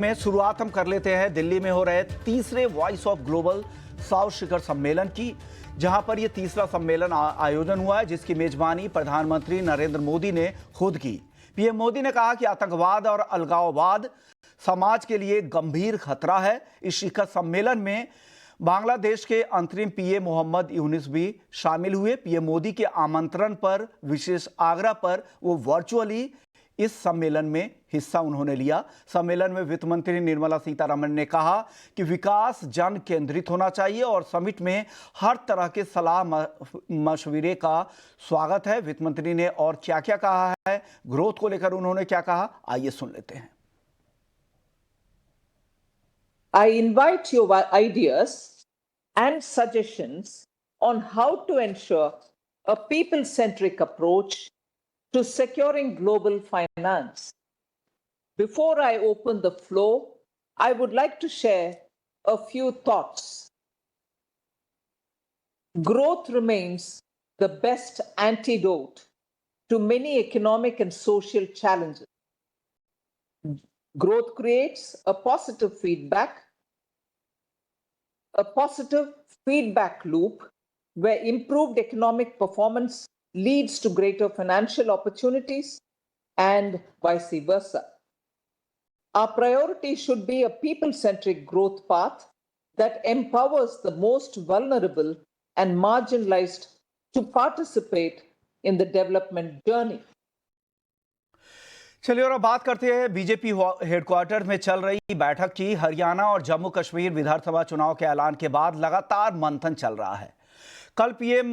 में शुरुआत हम कर लेते हैं दिल्ली में हो रहे तीसरे वॉइस ऑफ ग्लोबल साउथ शिखर सम्मेलन की, जहां पर यह तीसरा सम्मेलन आयोजन हुआ है, जिसकी मेजबानी प्रधानमंत्री नरेंद्र मोदी ने खुद की। पीएम मोदी ने कहा कि आतंकवाद और अलगाववाद समाज के लिए गंभीर खतरा है। इस शिखर सम्मेलन में बांग्लादेश के अंतरिम पीएम मोहम्मद यूनुस भी शामिल हुए। पीएम मोदी के आमंत्रण पर विशेष आग्रह पर वो वर्चुअली इस सम्मेलन में हिस्सा उन्होंने लिया। सम्मेलन में वित्त मंत्री निर्मला सीतारमण ने कहा कि विकास जन केंद्रित होना चाहिए और समिट में हर तरह के सलाह मशविरे का स्वागत है। वित्त मंत्री ने और क्या क्या कहा है, ग्रोथ को लेकर उन्होंने क्या कहा, आइए सुन लेते हैं। I invite your ideas and suggestions on how to ensure a people-centric approach to securing global finance. Before I open the floor, I would like to share a few thoughts. Growth remains the best antidote to many economic and social challenges. Growth creates a positive feedback loop where improved economic performance leads to greater financial opportunities and vice versa. Our priority should be a people-centric growth path that empowers the most vulnerable and marginalized to participate in the development journey. चलिए और अब बात करते हैं BJP headquarter में चल रही बैठक की। हरियाणा और जम्मू कश्मीर विधानसभा चुनाव के ऐलान के बाद लगातार मंथन चल रहा है। कल पीएम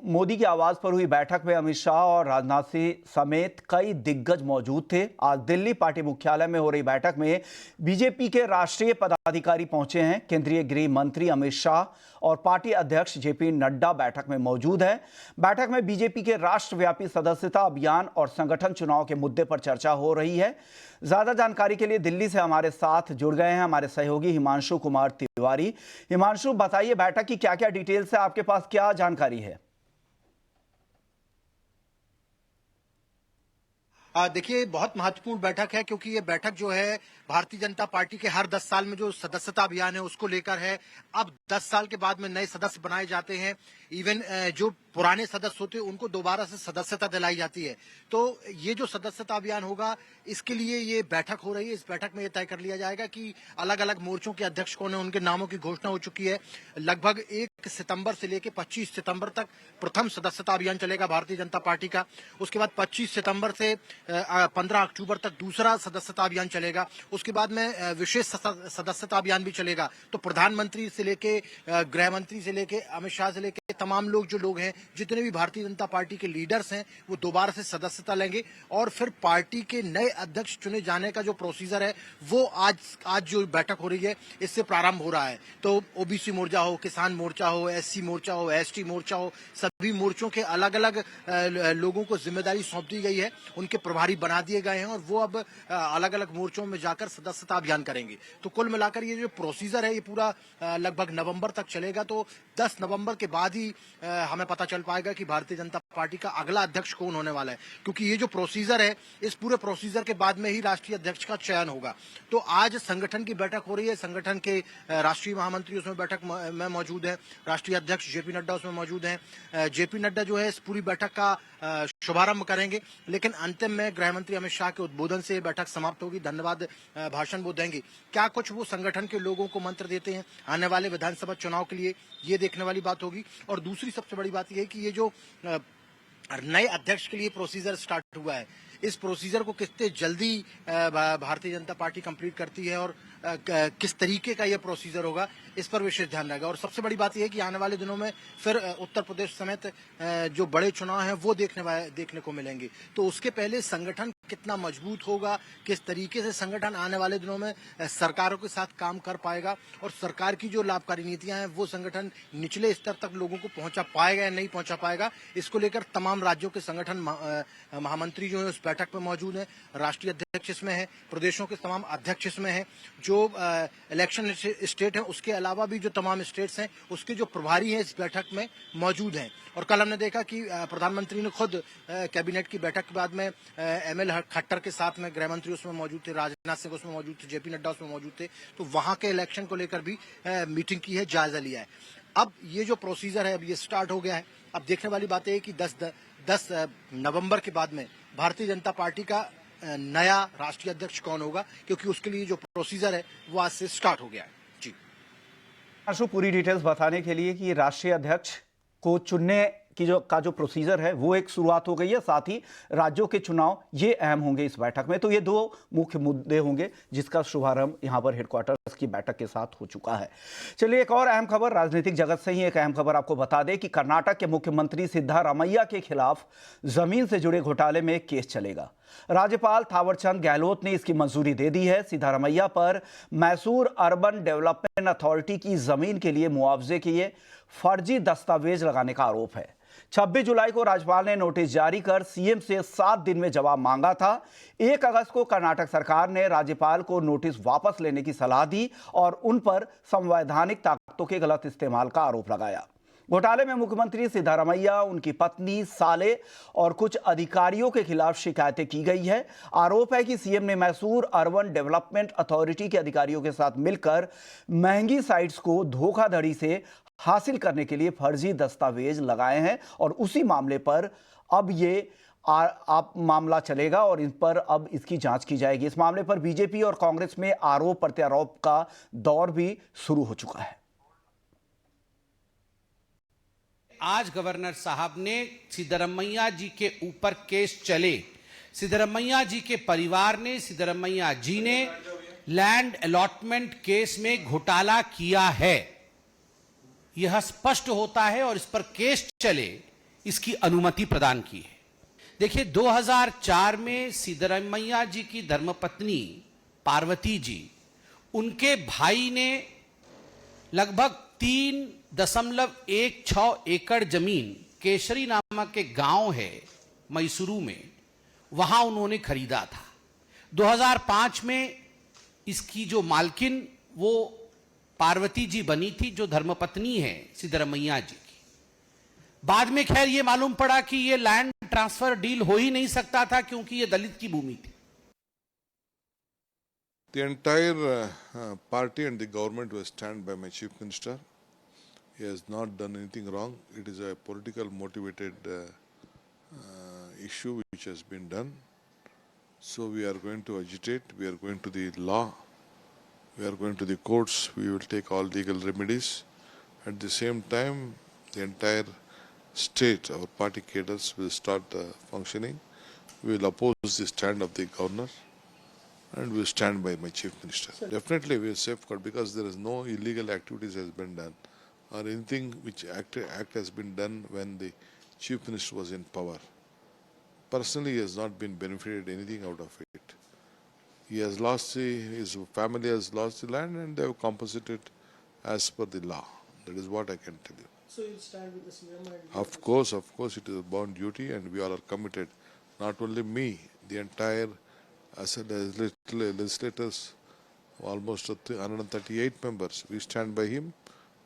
मोदी की आवाज पर हुई बैठक में अमित शाह और राजनाथ सिंह समेत कई दिग्गज मौजूद थे। आज दिल्ली पार्टी मुख्यालय में हो रही बैठक में बीजेपी के राष्ट्रीय पदाधिकारी पहुंचे हैं। केंद्रीय गृह मंत्री अमित शाह और पार्टी अध्यक्ष जेपी नड्डा बैठक में मौजूद हैं। बैठक में बीजेपी के राष्ट्रव्यापी सदस्यता अभियान और संगठन चुनाव के मुद्दे पर चर्चा हो रही है। ज्यादा जानकारी के लिए दिल्ली से हमारे साथ जुड़ गए हैं हमारे सहयोगी हिमांशु कुमार तिवारी। हिमांशु, बताइए बैठक की क्या क्या डिटेल्स है, आपके पास क्या जानकारी है? देखिए, बहुत महत्वपूर्ण बैठक है क्योंकि ये बैठक जो है भारतीय जनता पार्टी के हर 10 साल में जो सदस्यता अभियान है उसको लेकर है। अब 10 साल के बाद में नए सदस्य बनाए जाते हैं। इवन जो पुराने सदस्य होते हैं उनको दोबारा से सदस्यता दिलाई जाती है। तो ये जो सदस्यता अभियान होगा इसके लिए ये बैठक हो रही है। इस बैठक में ये तय कर लिया जाएगा कि अलग अलग मोर्चों के अध्यक्ष कौन है, उनके नामों की घोषणा हो चुकी है। लगभग 1 सितंबर से लेकर 25 सितंबर तक प्रथम सदस्यता अभियान चलेगा भारतीय जनता पार्टी का। उसके बाद 25 सितंबर से 15 अक्टूबर तक दूसरा सदस्यता अभियान चलेगा। उसके बाद में विशेष सदस्यता अभियान भी चलेगा। तो प्रधानमंत्री से लेके गृह मंत्री से लेके अमित शाह से लेके तमाम लोग हैं, जितने भी भारतीय जनता पार्टी के लीडर्स हैं, वो दोबारा से सदस्यता लेंगे और फिर पार्टी के नए अध्यक्ष चुने जाने का जो प्रोसीजर है वो आज जो बैठक हो रही है इससे प्रारंभ हो रहा है। तो ओबीसी मोर्चा हो, किसान मोर्चा हो, एससी मोर्चा हो, एसटी मोर्चा हो, सभी मोर्चों के अलग अलग लोगों को जिम्मेदारी सौंप दी गई है, उनके प्रभारी बना दिए गए हैं और वो अब अलग अलग मोर्चों में जाकर सदस्यता अभियान करेंगे। तो कुल मिलाकर ये जो प्रोसीजर है ये पूरा लगभग नवंबर तक चलेगा। तो 10 नवंबर के बाद ही हमें पता चल पाएगा कि भारतीय जनता पार्टी का अगला अध्यक्ष कौन होने वाला है, क्योंकि ये जो प्रोसीजर है इस पूरे प्रोसीजर के बाद में ही राष्ट्रीय अध्यक्ष का चयन होगा। तो आज संगठन की बैठक हो रही है। संगठन के राष्ट्रीय महामंत्री उसमें बैठक में मौजूद है, राष्ट्रीय अध्यक्ष जेपी नड्डा उसमें मौजूद हैं। जेपी नड्डा जो है इस पूरी बैठक का शुभारंभ करेंगे, लेकिन अंतिम में गृह मंत्री अमित शाह के उद्बोधन से बैठक समाप्त होगी। धन्यवाद भाषण वो देंगे। क्या कुछ वो संगठन के लोगों को मंत्र देते हैं आने वाले विधानसभा चुनाव के लिए, ये देखने वाली बात होगी। और दूसरी सबसे बड़ी बात यह है कि ये जो नए अध्यक्ष के लिए प्रोसीजर स्टार्ट हुआ है, इस प्रोसीजर को कितने जल्दी भारतीय जनता पार्टी कंप्लीट करती है और किस तरीके का ये प्रोसीजर होगा, इस पर विशेष ध्यान रहेगा। और सबसे बड़ी बात यह है कि आने वाले दिनों में फिर उत्तर प्रदेश समेत जो बड़े चुनाव हैं वो देखने को मिलेंगे। तो उसके पहले संगठन कितना मजबूत होगा, किस तरीके से संगठन आने वाले दिनों में सरकारों के साथ काम कर पाएगा और सरकार की जो लाभकारी नीतियां हैं वो संगठन निचले स्तर तक लोगों को पहुंचा पाएगा या नहीं पहुंचा पाएगा, इसको लेकर तमाम राज्यों के संगठन महामंत्री जो है उस बैठक में मौजूद है। राष्ट्रीय अध्यक्ष इसमें है, प्रदेशों के तमाम अध्यक्ष इसमें है, जो इलेक्शन स्टेट है उसके अलावा भी जो तमाम स्टेट्स हैं उसके जो प्रभारी हैं इस बैठक में मौजूद हैं। और कल हमने देखा कि प्रधानमंत्री ने खुद कैबिनेट की बैठक के बाद में एमएल खट्टर के साथ में गृह मंत्री उसमें मौजूद थे, राजनाथ सिंह उसमें मौजूद थे, जेपी नड्डा उसमें मौजूद थे, तो वहां के इलेक्शन को लेकर भी मीटिंग की है, जायजा लिया है। अब ये जो प्रोसीजर है अब ये स्टार्ट हो गया है। अब देखने वाली बात है कि 10 नवंबर के बाद में भारतीय जनता पार्टी का नया राष्ट्रीय अध्यक्ष कौन होगा, क्योंकि उसके लिए जो प्रोसीजर है वो आज से स्टार्ट हो गया है। जी आशु, पूरी डिटेल्स बताने के लिए कि राष्ट्रीय अध्यक्ष को चुनने की जो प्रोसीजर है वो एक शुरुआत हो गई है, साथ ही राज्यों के चुनाव ये अहम होंगे इस बैठक में। तो ये दो मुख्य मुद्दे होंगे जिसका शुभारंभ यहां पर हेडक्वार्टर्स की बैठक के साथ हो चुका है। चलिए एक और अहम खबर, राजनीतिक जगत से ही एक अहम खबर आपको बता दें कि कर्नाटक के मुख्यमंत्री सिद्धारमैया के खिलाफ जमीन से जुड़े घोटाले में केस चलेगा। राज्यपाल थावरचंद गहलोत ने इसकी मंजूरी दे दी है। सिद्धारमैया पर मैसूर अर्बन डेवलपमेंट अथॉरिटी की जमीन के लिए मुआवजे के लिए फर्जी दस्तावेज लगाने का आरोप है। 26 जुलाई को राज्यपाल ने नोटिस जारी कर सीएम से 7 दिन में जवाब मांगा था। 1 अगस्त को कर्नाटक सरकार ने राज्यपाल को नोटिस वापस लेने की सलाह दी और उन पर संवैधानिक ताकतों के गलत इस्तेमाल का आरोप लगाया। घोटाले में मुख्यमंत्री सिद्धारमैया, उनकी पत्नी, साले और कुछ अधिकारियों के खिलाफ शिकायतें की गई है। आरोप है कि सीएम ने मैसूर अर्बन डेवलपमेंट अथॉरिटी के अधिकारियों के साथ मिलकर महंगी साइट्स को धोखाधड़ी से हासिल करने के लिए फर्जी दस्तावेज लगाए हैं और उसी मामले पर अब ये आप मामला चलेगा और इन पर अब इसकी जांच की जाएगी। इस मामले पर बीजेपी और कांग्रेस में आरोप प्रत्यारोप का दौर भी शुरू हो चुका है। आज गवर्नर साहब ने सिद्धरमैया जी के ऊपर केस चले, सिद्धरमैया जी के परिवार ने, सिद्धरमैया जी ने लैंड अलॉटमेंट केस में घोटाला किया है, यह स्पष्ट होता है और इस पर केस चले इसकी अनुमति प्रदान की है। देखिए 2004 में सिद्धरमैया जी की धर्मपत्नी पार्वती जी, उनके भाई ने लगभग 3.16 एकड़ जमीन केसरी नामक के गांव है मैसूरू में, वहां उन्होंने खरीदा था। 2005 में इसकी जो मालकिन वो पार्वती जी बनी थी, जो धर्मपत्नी है सिद्धरमैया जी की। बाद में खैर ये मालूम पड़ा कि ये लैंड ट्रांसफर डील हो ही नहीं सकता था क्योंकि ये दलित की भूमि थी। The entire party and the government will stand by my chief minister. He has not done anything wrong. It is a political motivated issue which has been done. So we are going to agitate. We are going to the law. We are going to the courts. We will take all legal remedies. At the same time, the entire state, our party cadres will start functioning. We will oppose the stand of the governor. And we stand by my chief minister. Sir. Definitely we will safeguard because there is no illegal activities has been done or anything which act has been done when the chief minister was in power. Personally, he has not been benefited anything out of it. He has lost his family has lost the land and they have compensated as per the law. That is what I can tell you. So you stand with the CM? Of course, it is a bound duty and we all are committed. Not only me, the entire as legislators, almost 138 members, we stand by him.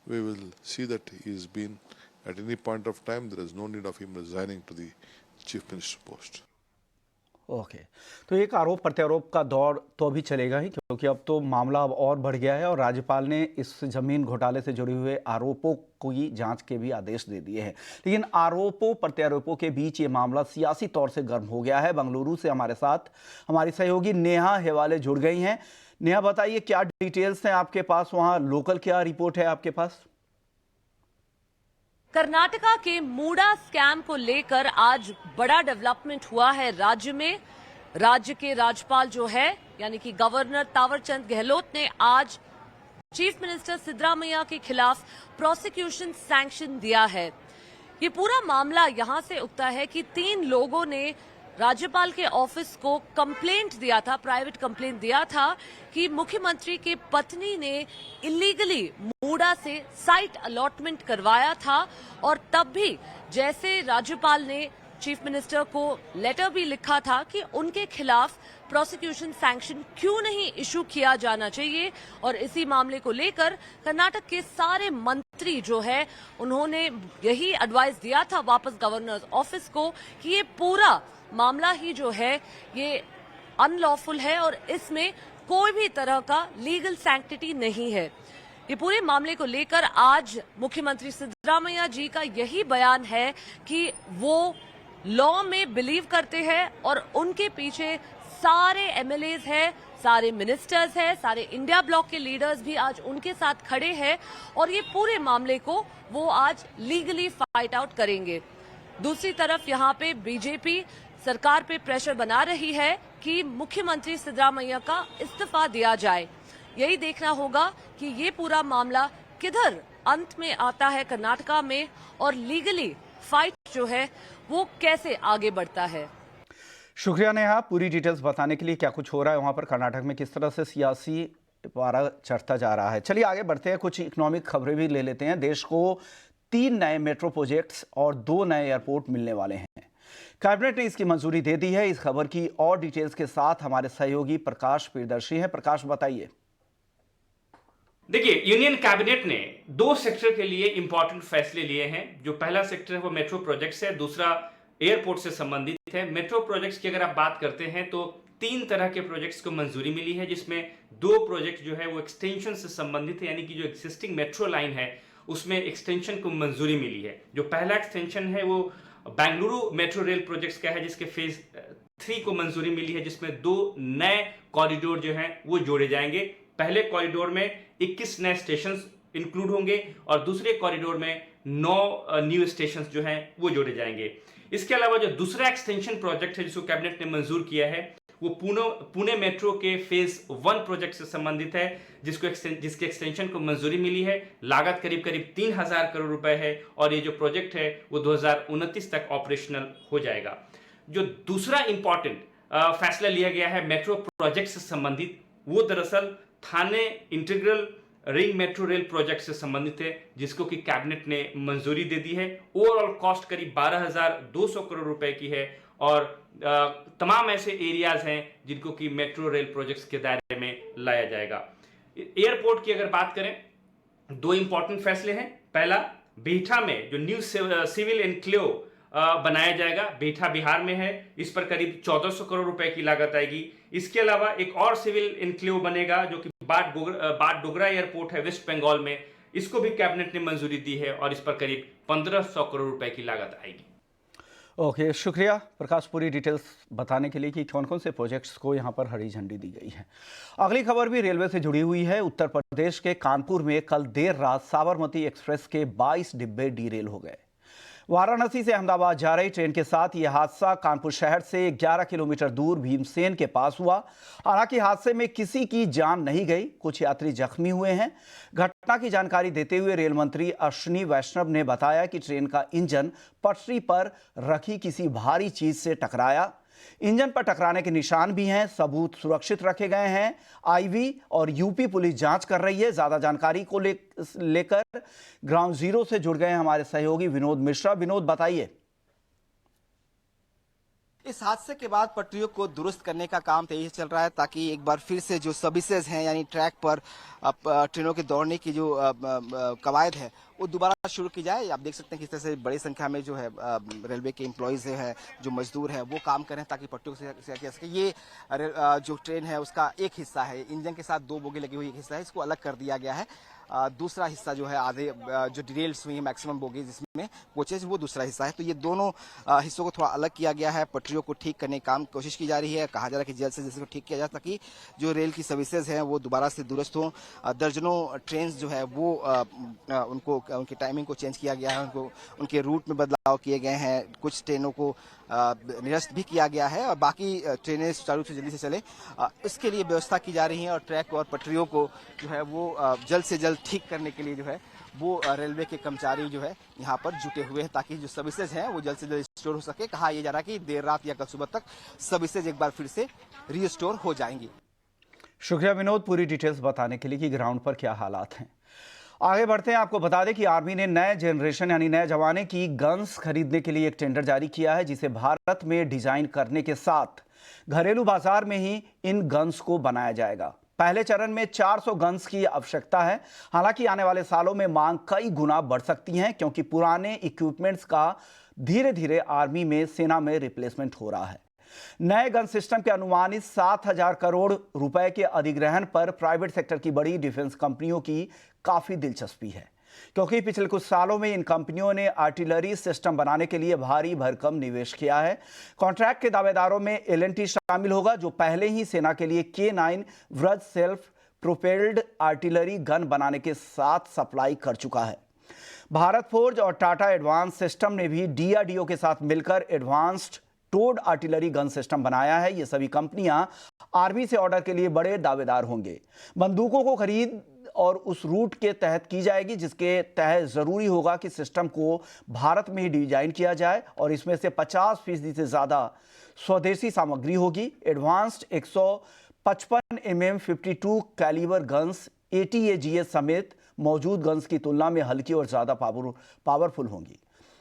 We will see that he has been, at any point of time, there is no need of him resigning to the chief minister post. Okay, तो एक आरोप प्रत्यारोप का दौर तो अभी चलेगा ही, क्योंकि अब तो मामला अब और बढ़ गया है और राज्यपाल ने इस जमीन घोटाले से जुड़े हुए आरोपों की जांच के भी आदेश दे दिए हैं। लेकिन आरोपों प्रत्यारोपों के बीच ये मामला सियासी तौर से गर्म हो गया है। बेंगलुरु से हमारे साथ हमारी सहयोगी नेहा हेवाले जुड़ गई हैं। नेहा, बताइए क्या डिटेल्स हैं आपके पास, वहाँ लोकल क्या रिपोर्ट है आपके पास? कर्नाटका के मूडा स्कैम को लेकर आज बड़ा डेवलपमेंट हुआ है राज्य में। राज्य के राज्यपाल जो है यानी कि गवर्नर तावरचंद गहलोत ने आज चीफ मिनिस्टर सिद्धरामैया के खिलाफ प्रोसिक्यूशन सैंक्शन दिया है। ये पूरा मामला यहां से उठता है कि 3 लोगों ने राज्यपाल के ऑफिस को कंप्लेंट दिया था, प्राइवेट कंप्लेंट दिया था कि मुख्यमंत्री के पत्नी ने इलीगली मूडा से साइट अलॉटमेंट करवाया था और तब भी जैसे राज्यपाल ने चीफ मिनिस्टर को लेटर भी लिखा था कि उनके खिलाफ प्रोसिक्यूशन सैंक्शन क्यों नहीं इशू किया जाना चाहिए। और इसी मामले को लेकर कर्नाटक के सारे मंत्री जो है उन्होंने यही एडवाइस दिया था वापस गवर्नर ऑफिस को कि ये पूरा मामला ही जो है ये अनलॉफुल है और इसमें कोई भी तरह का लीगल सैंक्टिटी नहीं है। ये पूरे मामले को लेकर आज मुख्यमंत्री सिद्धरामैया जी का यही बयान है कि वो लॉ में बिलीव करते हैं और उनके पीछे सारे एमएलएज हैं, सारे मिनिस्टर्स हैं, सारे इंडिया ब्लॉक के लीडर्स भी आज उनके साथ खड़े हैं और ये पूरे मामले को वो आज लीगली फाइट आउट करेंगे। दूसरी तरफ यहाँ पे बीजेपी सरकार पे प्रेशर बना रही है कि मुख्यमंत्री सिद्धरामैया का इस्तीफा दिया जाए। यही देखना होगा कि ये पूरा मामला किधर अंत में आता है कर्नाटका में और लीगली फाइट जो है वो कैसे आगे बढ़ता है। शुक्रिया नेहा, पूरी डिटेल्स बताने के लिए। क्या कुछ हो रहा है वहां पर कर्नाटक में, किस तरह से सियासी पारा चढ़ता जा रहा है। चलिए आगे बढ़ते हैं, कुछ इकोनॉमिक खबरें भी ले लेते हैं। देश को 3 नए मेट्रो प्रोजेक्ट्स और 2 नए एयरपोर्ट मिलने वाले हैं। कैबिनेट ने इसकी मंजूरी दे दी है। इस खबर की और डिटेल्स के साथ हमारे सहयोगी प्रकाश प्रियदर्शी हैं। प्रकाश, बताइए। देखिए, यूनियन कैबिनेट ने 2 सेक्टर के लिए इंपॉर्टेंट फैसले लिए हैं। जो पहला सेक्टर है वो मेट्रो प्रोजेक्ट्स है, दूसरा एयरपोर्ट से संबंधित है। मेट्रो प्रोजेक्ट्स की अगर आप बात करते हैं तो 3 तरह के प्रोजेक्ट्स को मंजूरी मिली है, जिसमें 2 प्रोजेक्ट जो है वो एक्सटेंशन से संबंधित है, यानी कि जो एक्सिस्टिंग मेट्रो लाइन है उसमें एक्सटेंशन को मंजूरी मिली है। जो पहला एक्सटेंशन है वो बेंगलुरु मेट्रो रेल प्रोजेक्ट्स का है, जिसके फेज 3 को मंजूरी मिली है, जिसमें 2 नए कॉरिडोर जो हैं वो जोड़े जाएंगे। पहले कॉरिडोर में 21 नए स्टेशन इंक्लूड होंगे और दूसरे कॉरिडोर में 9 न्यू स्टेशन जो हैं वो जोड़े जाएंगे। इसके अलावा जो दूसरा एक्सटेंशन प्रोजेक्ट है जिसको कैबिनेट ने मंजूर किया है वो पुणे मेट्रो के फेज 1 प्रोजेक्ट से संबंधित है, जिसके एक्सटेंशन को मंजूरी मिली है। लागत करीब 3000 करोड़ रुपए है और ये जो प्रोजेक्ट है वो 2029 तक ऑपरेशनल हो जाएगा। जो दूसरा इंपॉर्टेंट फैसला लिया गया है मेट्रो प्रोजेक्ट से संबंधित, वो दरअसल Thane integral ring metro rail project से संबंधित है, जिसको कि कैबिनेट ने मंजूरी दे दी है। ओवरऑल कॉस्ट करीब 12,200 करोड़ रुपए की है और तमाम ऐसे एरियाज हैं जिनको कि मेट्रो रेल प्रोजेक्ट्स के दायरे में लाया जाएगा। एयरपोर्ट की अगर बात करें, 2 इंपॉर्टेंट फैसले हैं। पहला, बिहटा में जो न्यू सिविल एनक्लेव बनाया जाएगा, बिहटा बिहार में है, इस पर करीब 1400 करोड़ रुपए की लागत आएगी। इसके अलावा एक और सिविल एनक्लेव बनेगा जो कि बाट डोगरा एयरपोर्ट है वेस्ट बंगाल में, इसको भी कैबिनेट ने मंजूरी दी है और इस पर करीब 1500 करोड़ रुपए की लागत आएगी। ओके, शुक्रिया प्रकाश पूरी डिटेल्स बताने के लिए कि कौन कौन से प्रोजेक्ट्स को यहाँ पर हरी झंडी दी गई है। अगली खबर भी रेलवे से जुड़ी हुई है। उत्तर प्रदेश के कानपुर में कल देर रात साबरमती एक्सप्रेस के 22 डिब्बे डीरेल हो गए। वाराणसी से अहमदाबाद जा रही ट्रेन के साथ यह हादसा कानपुर शहर से 11 किलोमीटर दूर भीमसेन के पास हुआ। हालांकि हादसे में किसी की जान नहीं गई, कुछ यात्री जख्मी हुए हैं। घटना की जानकारी देते हुए रेल मंत्री अश्विनी वैष्णव ने बताया कि ट्रेन का इंजन पटरी पर रखी किसी भारी चीज से टकराया। इंजन पर टकराने के निशान भी हैं, सबूत सुरक्षित रखे गए हैं। आईवी और यूपी पुलिस जांच कर रही है। ज्यादा जानकारी को लेकर ग्राउंड जीरो से जुड़ गए हमारे सहयोगी विनोद मिश्रा। विनोद, बताइए। इस हादसे के बाद पटरियों को दुरुस्त करने का काम तेजी चल रहा है ताकि एक बार फिर से जो सर्विसेज हैं यानी ट्रैक पर ट्रेनों के दौड़ने की जो कवायद है वो दोबारा शुरू की जाए। आप देख सकते हैं किस तरह से बड़ी संख्या में जो है रेलवे के एम्प्लॉयज हैं, जो मजदूर हैं, वो काम करें ताकि पटरियों से सके। ये जो ट्रेन है उसका एक हिस्सा है, इंजन के साथ 2 बोगी लगी हुई एक हिस्सा है, इसको अलग कर दिया गया है। दूसरा हिस्सा जो है आधे जो डिरेल्स हुई है मैक्सिमम बोगी जिसमें कोचेज, वो दूसरा हिस्सा है। तो ये दोनों हिस्सों को थोड़ा अलग किया गया है। पटरियों को ठीक करने की काम कोशिश की जा रही है। कहा जा रहा है कि जल्द से जल्द इसको ठीक किया जाए ताकि जो रेल की सर्विसेज हैं वो दोबारा से दुरुस्त हों। दर्जनों ट्रेन जो है वो उनको उनकी टाइमिंग को चेंज किया गया है, उनको उनके रूट में बदलाव किए गए हैं। कुछ ट्रेनों को निरस्त भी किया गया है और बाकी ट्रेनें सुचारू रूप से जल्दी से चले इसके लिए व्यवस्था की जा रही है। और ट्रैक और पटरियों को जो है वो जल्द से जल्द ठीक करने के लिए जो है वो रेलवे के कर्मचारी जो है यहाँ पर जुटे हुए हैं ताकि जो सर्विसेज हैं वो जल्द से जल्द रिस्टोर हो सके। कहा यह जा रहा है कि देर रात या कल सुबह तक सर्विसेज एक बार फिर से रिस्टोर हो जाएंगी। शुक्रिया विनोद पूरी डिटेल्स बताने के लिए कि ग्राउंड पर क्या हालात हैं। आगे बढ़ते हैं। आपको बता दें कि आर्मी ने नए जनरेशन यानी नए जमाने की गन्स खरीदने के लिए एक टेंडर जारी किया है, जिसे भारत में डिजाइन करने के साथ घरेलू बाजार में ही इन गन्स को बनाया जाएगा। पहले चरण में 400 गन्स की आवश्यकता है। हालांकि आने वाले सालों में मांग कई गुना बढ़ सकती है क्योंकि पुराने इक्विपमेंट्स का धीरे धीरे आर्मी में, सेना में रिप्लेसमेंट हो रहा है। नए गन सिस्टम के अनुमानित 7,000 करोड़ रुपए के अधिग्रहण पर प्राइवेट सेक्टर की बड़ी डिफेंस कंपनियों की काफी दिलचस्पी है, क्योंकि पिछले कुछ सालों में इन कंपनियों ने आर्टिलरी सिस्टम बनाने के लिए भारी भरकम निवेश किया है। कॉन्ट्रैक्ट के दावेदारों में L&T शामिल होगा, जो पहले ही सेना के लिए K9 Vraj self propelled artillery gun बनाने के साथ सप्लाई कर चुका है। भारत फोर्ज और टाटा एडवांस सिस्टम ने भी DRDO के साथ मिलकर advanced towed artillery gun system बनाया है। ये सभी कंपनियां आर्मी से ऑर्डर के लिए बड़े दावेदार होंगे। बंदूकों को खरीद और उस रूट के तहत की जाएगी जिसके तहत जरूरी होगा कि सिस्टम को भारत में ही डिजाइन किया जाए और इसमें से 50% से ज्यादा स्वदेशी सामग्री होगी। Advanced 155 mm 52 calibre guns ATAGS समेत मौजूद गन्स की तुलना में हल्की और ज्यादा पावरफुल होंगी।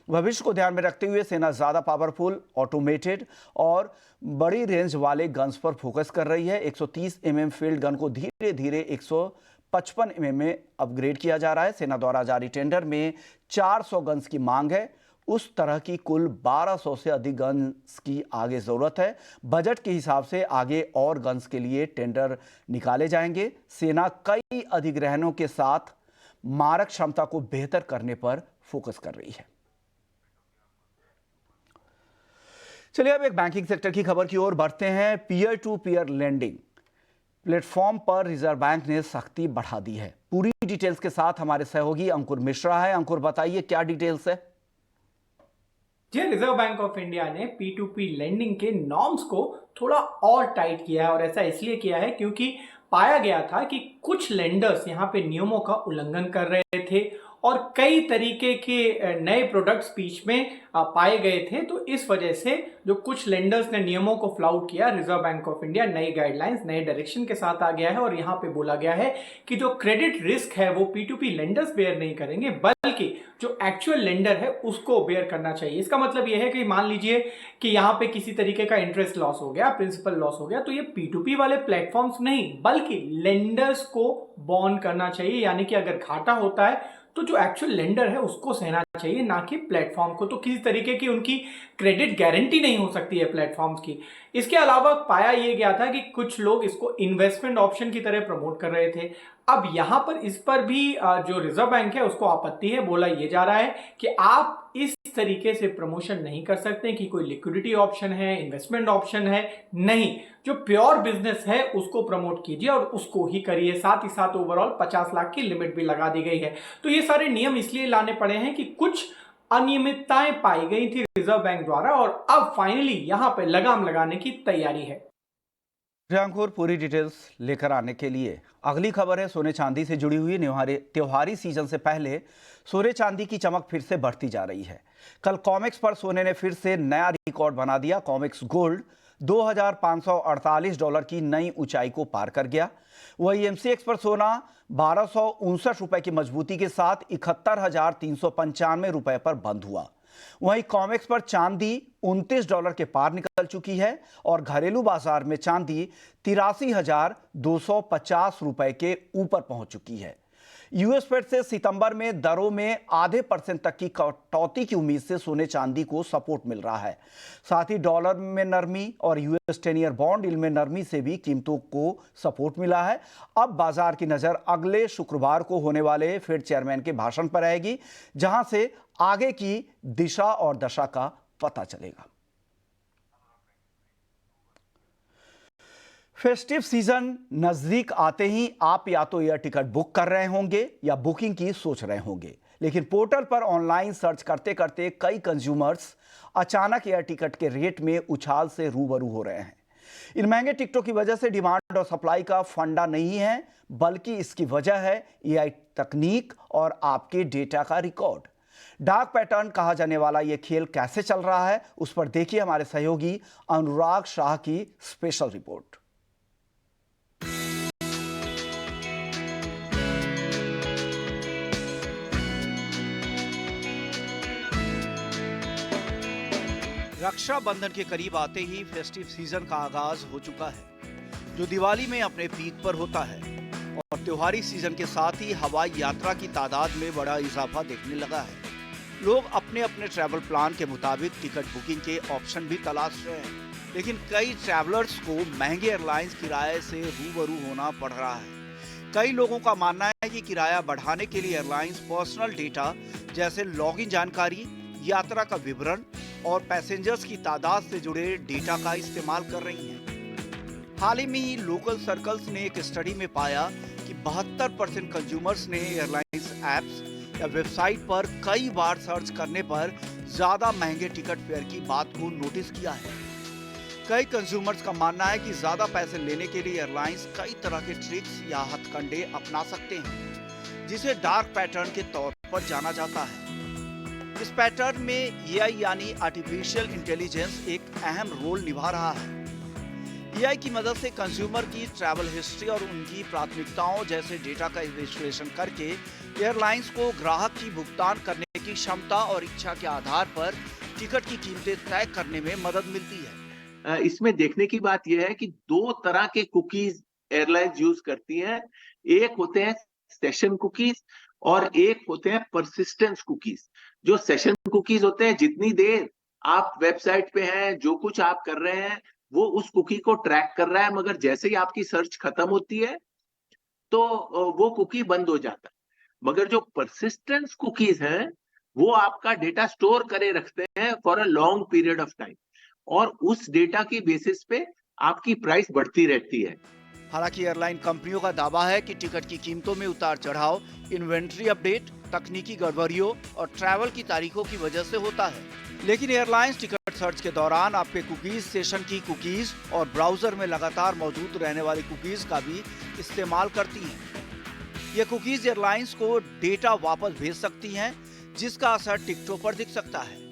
भविष्य को ध्यान में रखते हुए सेना ज्यादा पावरफुल, ऑटोमेटेड और बड़ी रेंज वाले गन्स पर फोकस कर रही है। 130 mm फील्ड गन को धीरे धीरे 155 mm में अपग्रेड किया जा रहा है। सेना द्वारा जारी टेंडर में 400 गन्स की मांग है। उस तरह की कुल 1200 से अधिक गन्स की आगे जरूरत है। बजट के हिसाब से आगे और गन्स के लिए टेंडर निकाले जाएंगे। सेना कई अधिग्रहणों के साथ मारक क्षमता को बेहतर करने पर फोकस कर रही है। चलिए अब एक बैंकिंग सेक्टर की खबर की ओर बढ़ते हैं। Peer to peer lending platform पर रिजर्व बैंक ने सख्ती बढ़ा दी है। पूरी डिटेल्स के साथ हमारे सहयोगी अंकुर मिश्रा है। अंकुर, बताइए क्या डिटेल्स है? जी, रिजर्व बैंक ऑफ इंडिया ने P2P लेंडिंग के नॉर्म्स को थोड़ा और टाइट किया है और ऐसा इसलिए किया है क्योंकि पाया गया था कि कुछ लेंडर्स यहाँ पे नियमों का उल्लंघन कर रहे थे और कई तरीके के नए प्रोडक्ट्स बीच में पाए गए थे। तो इस वजह से जो कुछ लेंडर्स ने नियमों को फ्लाउट किया, रिजर्व बैंक ऑफ इंडिया नई गाइडलाइंस, नए डायरेक्शन के साथ आ गया है और यहाँ पे बोला गया है कि जो क्रेडिट रिस्क है वो P2P लेंडर्स बेयर नहीं करेंगे, बल्कि जो एक्चुअल लेंडर है उसको बेयर करना चाहिए। इसका मतलब यह है कि मान लीजिए कि यहाँ पे किसी तरीके का इंटरेस्ट लॉस हो गया, प्रिंसिपल लॉस हो गया, तो ये P2P वाले प्लेटफॉर्म्स नहीं बल्कि लेंडर्स को बॉर्न करना चाहिए। यानी कि अगर घाटा होता है तो जो एक्चुअल लेंडर है उसको सहना चाहिए, ना कि प्लेटफॉर्म को। तो किसी तरीके की उनकी क्रेडिट गारंटी नहीं हो सकती है प्लेटफॉर्म्स की। इसके अलावा पाया यह गया था कि कुछ लोग इसको इन्वेस्टमेंट ऑप्शन की तरह प्रमोट कर रहे थे। अब यहां पर इस पर भी जो रिजर्व बैंक है उसको आपत्ति है। बोला यह जा रहा है कि आप इस तरीके से प्रमोशन नहीं कर सकते कि कोई लिक्विडिटी ऑप्शन है, इन्वेस्टमेंट ऑप्शन है, नहीं, जो प्योर बिजनेस है उसको प्रमोट कीजिए और उसको ही करिए। साथ ही साथ ओवरऑल 50 लाख की लिमिट भी लगा दी गई है। तो ये सारे नियम इसलिए लाने पड़े हैं कि कुछ अनियमितताएं पाई गई थी रिजर्व बैंक द्वारा और अब फाइनली यहां पे लगाम लगाने की तैयारी है। अंकुर, पूरी डिटेल्स लेकर आने के लिए। अगली खबर है सोने चांदी से जुड़ी हुई। त्योहारी सीजन से पहले सोने चांदी की चमक फिर से बढ़ती जा रही है। कल कॉमेक्स पर सोने ने फिर से नया रिकॉर्ड बना दिया। कॉमेक्स गोल्ड $2,548 की नई ऊंचाई को पार कर गया। वही MCX पर सोना 1259 रुपए की मजबूती के साथ 71,395 रुपए पर बंद हुआ। वहीं कॉमेक्स पर चांदी $29 के पार निकल चुकी है और घरेलू बाजार में चांदी 83,250 रुपए के ऊपर पहुंच चुकी है। यूएस फेड से सितंबर में दरों में ½ % तक की कटौती की उम्मीद से सोने चांदी को सपोर्ट मिल रहा है। साथ ही डॉलर में नरमी और US 10 ईयर बॉन्ड यील्ड में नरमी से भी कीमतों को सपोर्ट मिला है। अब बाजार की नजर अगले शुक्रवार को होने वाले फेड चेयरमैन के भाषण पर रहेगी, जहां से आगे की दिशा और दशा का पता चलेगा। फेस्टिव सीजन नजदीक आते ही आप या तो एयर टिकट बुक कर रहे होंगे या बुकिंग की सोच रहे होंगे, लेकिन पोर्टल पर ऑनलाइन सर्च करते करते कई कंज्यूमर्स अचानक एयर टिकट के रेट में उछाल से रूबरू हो रहे हैं। इन महंगे टिकटों की वजह से डिमांड और सप्लाई का फंडा नहीं है, बल्कि इसकी वजह है AI तकनीक और आपके डेटा का रिकॉर्ड। डार्क पैटर्न कहा जाने वाला यह खेल कैसे चल रहा है, उस पर देखिए हमारे सहयोगी अनुराग शाह की स्पेशल रिपोर्ट। रक्षाबंधन के करीब आते ही फेस्टिव सीजन का आगाज हो चुका है, जो दिवाली में अपने पीक पर होता है और त्योहारी सीजन के साथ ही हवाई यात्रा की तादाद में बड़ा इजाफा देखने लगा है। लोग अपने अपने ट्रैवल प्लान के मुताबिक टिकट बुकिंग के ऑप्शन भी तलाश रहे हैं, लेकिन कई ट्रैवलर्स को महंगे एयरलाइंस किराए से रूबरू होना पड़ रहा है। कई लोगों का मानना है कि किराया बढ़ाने के लिए एयरलाइंस पर्सनल डेटा जैसे लॉगिन जानकारी, यात्रा का विवरण और पैसेंजर्स की तादाद से जुड़े डेटा का इस्तेमाल कर रही हैं। हाल ही में ही लोकल सर्कल्स ने एक स्टडी में पाया कि 72% कंज्यूमर्स ने एयरलाइंस ऐप्स या वेबसाइट पर कई बार सर्च करने पर ज्यादा महंगे टिकट फेयर की बात को नोटिस किया है। कई कंज्यूमर्स का मानना है कि ज्यादा पैसे लेने के लिए एयरलाइंस कई तरह के ट्रिक्स या हथकंडे अपना सकते हैं, जिसे डार्क पैटर्न के तौर पर जाना जाता है। इस पैटर्न में एआई यानी आर्टिफिशियल इंटेलिजेंस एक अहम रोल निभा रहा है। एआई की मदद से कंज्यूमर की ट्रैवल हिस्ट्री और उनकी प्राथमिकताओं जैसे डेटा का विश्लेषण करके एयरलाइंस को ग्राहक की भुगतान करने की क्षमता और इच्छा के आधार पर टिकट की कीमतें तय करने में मदद मिलती है। इसमें देखने की बात यह है कि दो तरह के कुकीज एयरलाइंस यूज करती हैं। एक होते हैं सेशन कुकीज और एक होते हैं परसिस्टेंस कुकीज। जो सेशन कुकीज होते हैं, जितनी देर आप वेबसाइट पे हैं, जो कुछ आप कर रहे हैं वो उस कुकी को ट्रैक कर रहा है, मगर जैसे ही आपकी सर्च खत्म होती है तो वो कुकी बंद हो जाता है। मगर जो परसिस्टेंस कुकीज हैं वो आपका डेटा स्टोर करे रखते हैं for a long period of time, और उस डेटा की बेसिस पे आपकी प्राइस बढ़ती रहती है। हालांकि एयरलाइन कंपनियों का दावा है कि टिकट की कीमतों में उतार चढ़ाव इन्वेंट्री अपडेट, तकनीकी गड़बड़ियों और ट्रैवल की तारीखों की वजह से होता है। लेकिन एयरलाइंस टिकट सर्च के दौरान आपके कुकीज, सेशन की कुकीज और ब्राउजर में लगातार मौजूद रहने वाली कुकीज का भी इस्तेमाल करती हैं। ये कुकीज एयरलाइंस को डेटा वापस भेज सकती हैं, जिसका असर टिकटों पर दिख सकता है।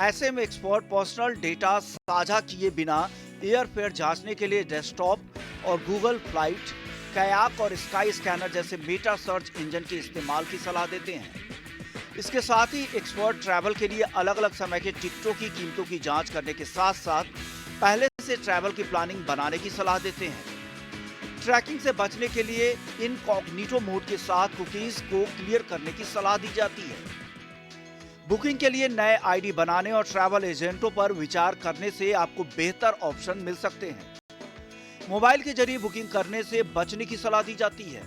ऐसे में एक्सपर्ट पर्सनल डेटा साझा किए बिना एयरफेयर जांचने के लिए डेस्कटॉप और गूगल फ्लाइट, कायाक और स्काई स्कैनर जैसे मेटा सर्च इंजन के इस्तेमाल की सलाह देते हैं। इसके साथ ही एक्सपर्ट ट्रैवल के लिए अलग अलग समय के टिकटों की कीमतों की जांच करने के साथ साथ पहले से ट्रैवल की प्लानिंग बनाने की सलाह देते हैं। ट्रैकिंग से बचने के लिए इनकॉग्निटो मोड के साथ कुकीज को क्लियर करने की सलाह दी जाती है। बुकिंग के लिए नए आईडी बनाने और ट्रैवल एजेंटों पर विचार करने से आपको बेहतर ऑप्शन मिल सकते हैं। मोबाइल के जरिए बुकिंग करने से बचने की सलाह दी जाती है,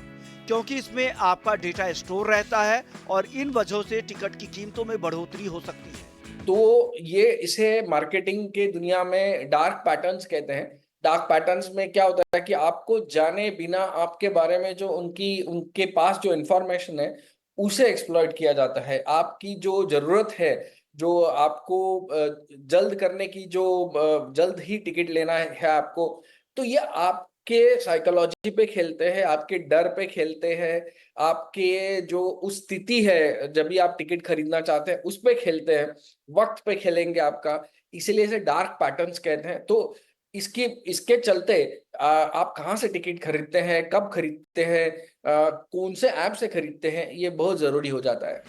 क्योंकि इसमें आपका डेटा स्टोर रहता है और इन वजहों से टिकट की कीमतों में बढ़ोतरी हो सकती है। तो ये इसे मार्केटिंग के दुनिया में डार्क पैटर्न्स कहते हैं। डार्क पैटर्न्स में क्या होता है कि आपको जाने बिना आपके बारे में जो उनके पास जो इंफॉर्मेशन है उसे एक्सप्लॉइट किया जाता है। आपकी जो जरूरत है, जो आपको जल्द करने की, जो जल्द ही टिकट लेना है आपको, तो ये आपके साइकोलॉजी पे खेलते हैं, आपके डर पे खेलते हैं, आपके जो उस स्थिति है जब भी आप टिकट खरीदना चाहते हैं उस पे खेलते हैं, वक्त पे खेलेंगे आपका। इसीलिए इसे डार्क पैटर्न्स कहते हैं। तो इसके चलते आप कहाँ से टिकट खरीदते हैं, कब खरीदते हैं, कौन से ऐप से खरीदते हैं, ये बहुत जरूरी हो जाता है।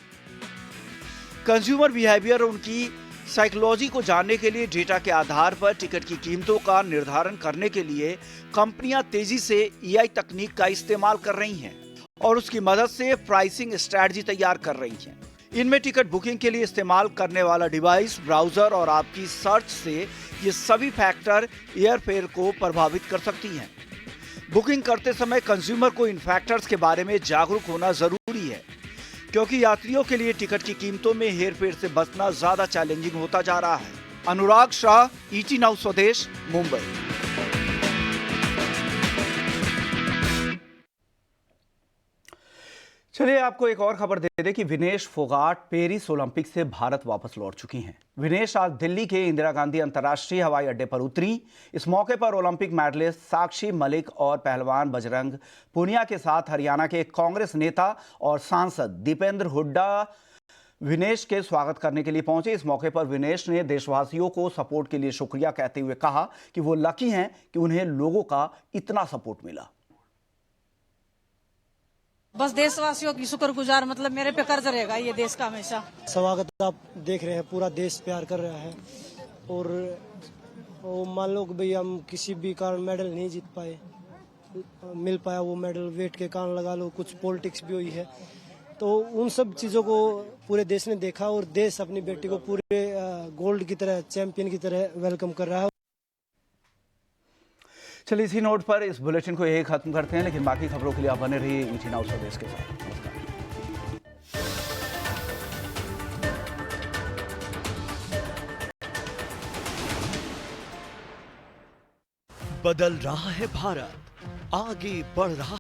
कंज्यूमर बिहेवियर और उनकी साइकोलॉजी को जानने के लिए डेटा के आधार पर टिकट की कीमतों का निर्धारण करने के लिए कंपनियां तेजी से एआई तकनीक का इस्तेमाल कर रही हैं और उसकी मदद से प्राइसिंग स्ट्रेटजी तैयार कर रही हैं। इनमें टिकट बुकिंग के लिए इस्तेमाल करने वाला डिवाइस, ब्राउजर और आपकी सर्च से ये सभी फैक्टर एयरफेयर को प्रभावित कर सकती हैं। बुकिंग करते समय कंज्यूमर को इन फैक्टर्स के बारे में जागरूक होना जरूरी है, क्योंकि यात्रियों के लिए टिकट की कीमतों में हेरफेर से बचना ज्यादा चैलेंजिंग होता जा रहा है। अनुराग शाह, ET नाउ स्वदेश, मुंबई। चलिए आपको एक और खबर दे दें कि विनेश फोगाट पेरिस ओलंपिक से भारत वापस लौट चुकी हैं। विनेश आज दिल्ली के इंदिरा गांधी अंतर्राष्ट्रीय हवाई अड्डे पर उतरी। इस मौके पर ओलंपिक मेडलिस्ट साक्षी मलिक और पहलवान बजरंग पुनिया के साथ हरियाणा के कांग्रेस नेता और सांसद दीपेंद्र हुड्डा विनेश के स्वागत करने के लिए पहुंचे। इस मौके पर विनेश ने देशवासियों को सपोर्ट के लिए शुक्रिया कहते हुए कहा कि वो लकी हैं कि उन्हें लोगों का इतना सपोर्ट मिला। बस देशवासियों की शुक्रगुजार, मतलब मेरे पे कर्ज रहेगा ये देश का हमेशा। स्वागत आप देख रहे हैं, पूरा देश प्यार कर रहा है। और मान लो कि भाई हम किसी भी कारण मेडल नहीं जीत पाए, मिल पाया वो मेडल वेट के कारण, लगा लो कुछ पॉलिटिक्स भी हुई है, तो उन सब चीज़ों को पूरे देश ने देखा और देश अपनी बेटी को पूरे गोल्ड की तरह, चैंपियन की तरह वेलकम कर रहा है। चलिए इसी नोट पर इस बुलेटिन को यही खत्म करते हैं, लेकिन बाकी खबरों के लिए आप बने रहिए ET Now स्वदेश के साथ। नमस्कार। बदल रहा है भारत, आगे बढ़ रहा